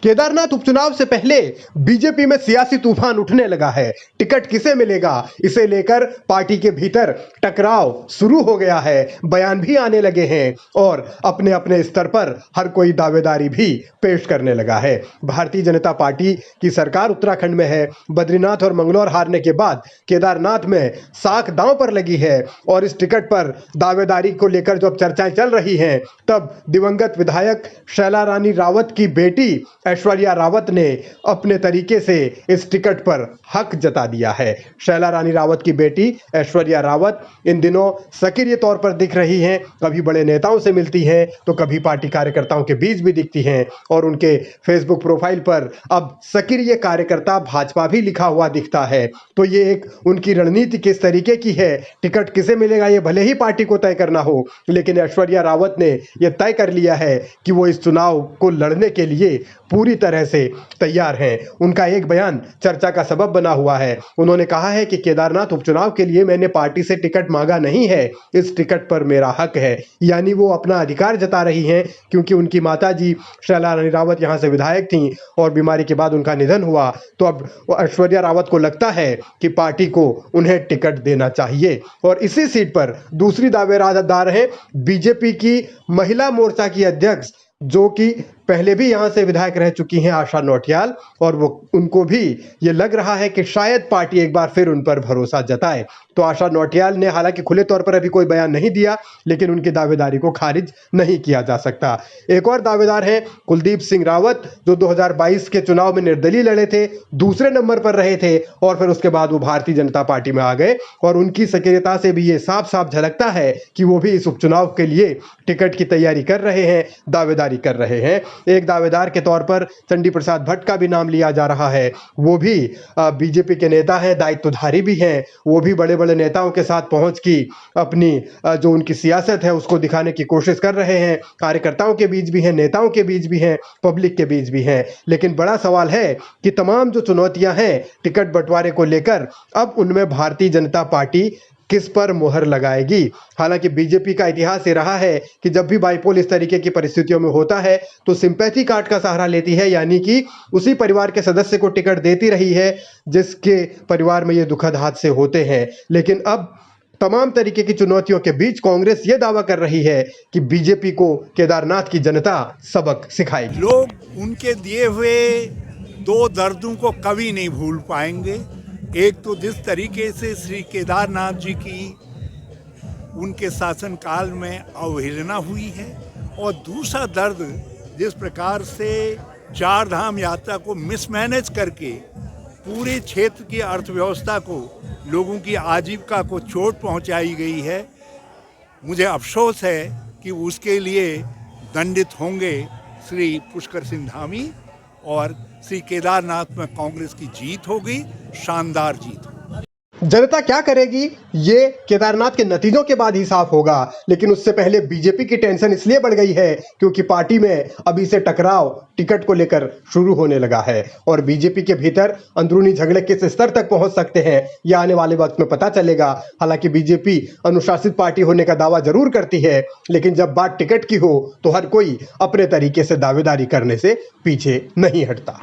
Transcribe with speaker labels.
Speaker 1: केदारनाथ उपचुनाव से पहले बीजेपी में सियासी तूफान उठने लगा है। टिकट किसे मिलेगा, इसे लेकर पार्टी के भीतर टकराव शुरू हो गया है। बयान भी आने लगे हैं और अपने अपने स्तर पर हर कोई दावेदारी भी पेश करने लगा है। भारतीय जनता पार्टी की सरकार उत्तराखंड में है। बद्रीनाथ और मंगलौर हारने के बाद केदारनाथ में साख दांव पर लगी है और इस टिकट पर दावेदारी को लेकर जब चर्चाएं चल रही हैं, तब दिवंगत विधायक शैला रानी रावत की बेटी ऐश्वर्या रावत ने अपने तरीके से इस टिकट पर हक जता दिया है। शैला रानी रावत की बेटी ऐश्वर्या रावत इन दिनों सक्रिय तौर पर दिख रही हैं। कभी बड़े नेताओं से मिलती हैं तो कभी पार्टी कार्यकर्ताओं के बीच भी दिखती हैं और उनके फेसबुक प्रोफाइल पर अब सक्रिय कार्यकर्ता भाजपा भी लिखा हुआ दिखता है। तो ये एक उनकी रणनीति किस तरीके की है, टिकट किसे मिलेगा ये भले ही पार्टी को तय करना हो, लेकिन ऐश्वर्या रावत ने यह तय कर लिया है कि वो इस चुनाव को लड़ने के लिए पूरी तरह से तैयार हैं। उनका एक बयान चर्चा का सबब बना हुआ है। उन्होंने कहा है कि केदारनाथ उपचुनाव के लिए मैंने पार्टी से टिकट मांगा नहीं है, इस टिकट पर मेरा हक है। यानी वो अपना अधिकार जता रही हैं, क्योंकि उनकी माताजी शैला रानी रावत यहाँ से विधायक थीं और बीमारी के बाद उनका निधन हुआ। तो अब ऐश्वर्या रावत को लगता है कि पार्टी को उन्हें टिकट देना चाहिए। और इसी सीट पर दूसरी दावेदार हैं बीजेपी की महिला मोर्चा की अध्यक्ष, जो कि पहले भी यहां से विधायक रह चुकी हैं, आशा नौटियाल। और वो उनको भी ये लग रहा है कि शायद पार्टी एक बार फिर उन पर भरोसा जताए। तो आशा नौटियाल ने हालांकि खुले तौर पर अभी कोई बयान नहीं दिया, लेकिन उनकी दावेदारी को खारिज नहीं किया जा सकता। एक और दावेदार हैं कुलदीप सिंह रावत, जो 2022 के चुनाव में निर्दलीय लड़े थे, दूसरे नंबर पर रहे थे और फिर उसके बाद वो भारतीय जनता पार्टी में आ गए। और उनकी सक्रियता से भी ये साफ साफ झलकता है कि वो भी इस उपचुनाव के लिए टिकट की तैयारी कर रहे हैं, दावेदारी कर रहे हैं। एक दावेदार के तौर पर चंडी प्रसाद भट्ट का भी नाम लिया जा रहा है। वो भी बीजेपी के नेता हैं, दायित्वधारी भी हैं। वो भी बड़े बड़े नेताओं के साथ पहुंच की अपनी जो उनकी सियासत है उसको दिखाने की कोशिश कर रहे हैं। कार्यकर्ताओं के बीच भी हैं, नेताओं के बीच भी हैं, पब्लिक के बीच भी हैं। लेकिन बड़ा सवाल है कि तमाम जो चुनौतियां हैं टिकट बंटवारे को लेकर, अब उनमें भारतीय जनता पार्टी किस पर मोहर लगाएगी। हालांकि बीजेपी का इतिहास ये रहा है कि जब भी बाईपोल इस तरीके की परिस्थितियों में होता है तो सिंपैथी कार्ड का सहारा लेती है, यानी कि उसी परिवार के सदस्य को टिकट देती रही है जिसके परिवार में ये दुखद हादसे होते हैं। लेकिन अब तमाम तरीके की चुनौतियों के बीच कांग्रेस ये दावा कर रही है कि बीजेपी को केदारनाथ की जनता सबक सिखाएगी।
Speaker 2: लोग उनके दिए हुए दो दर्दों को कभी नहीं भूल पाएंगे। एक तो जिस तरीके से श्री केदारनाथ जी की उनके शासनकाल में अवहेलना हुई है, और दूसरा दर्द जिस प्रकार से चार धाम यात्रा को मिसमैनेज करके पूरे क्षेत्र की अर्थव्यवस्था को, लोगों की आजीविका को चोट पहुंचाई गई है। मुझे अफसोस है कि उसके लिए दंडित होंगे श्री पुष्कर सिंह धामी, और श्री केदारनाथ में कांग्रेस की जीत होगी, शानदार जीत।
Speaker 1: जनता क्या करेगी ये केदारनाथ के नतीजों के बाद ही साफ होगा। लेकिन उससे पहले बीजेपी की टेंशन इसलिए बढ़ गई है क्योंकि पार्टी में अभी से टकराव टिकट को लेकर शुरू होने लगा है और बीजेपी के भीतर अंदरूनी झगड़े किस स्तर तक पहुंच सकते हैं यह आने वाले वक्त में पता चलेगा। हालांकि बीजेपी अनुशासित पार्टी होने का दावा जरूर करती है, लेकिन जब बात टिकट की हो तो हर कोई अपने तरीके से दावेदारी करने से पीछे नहीं हटता।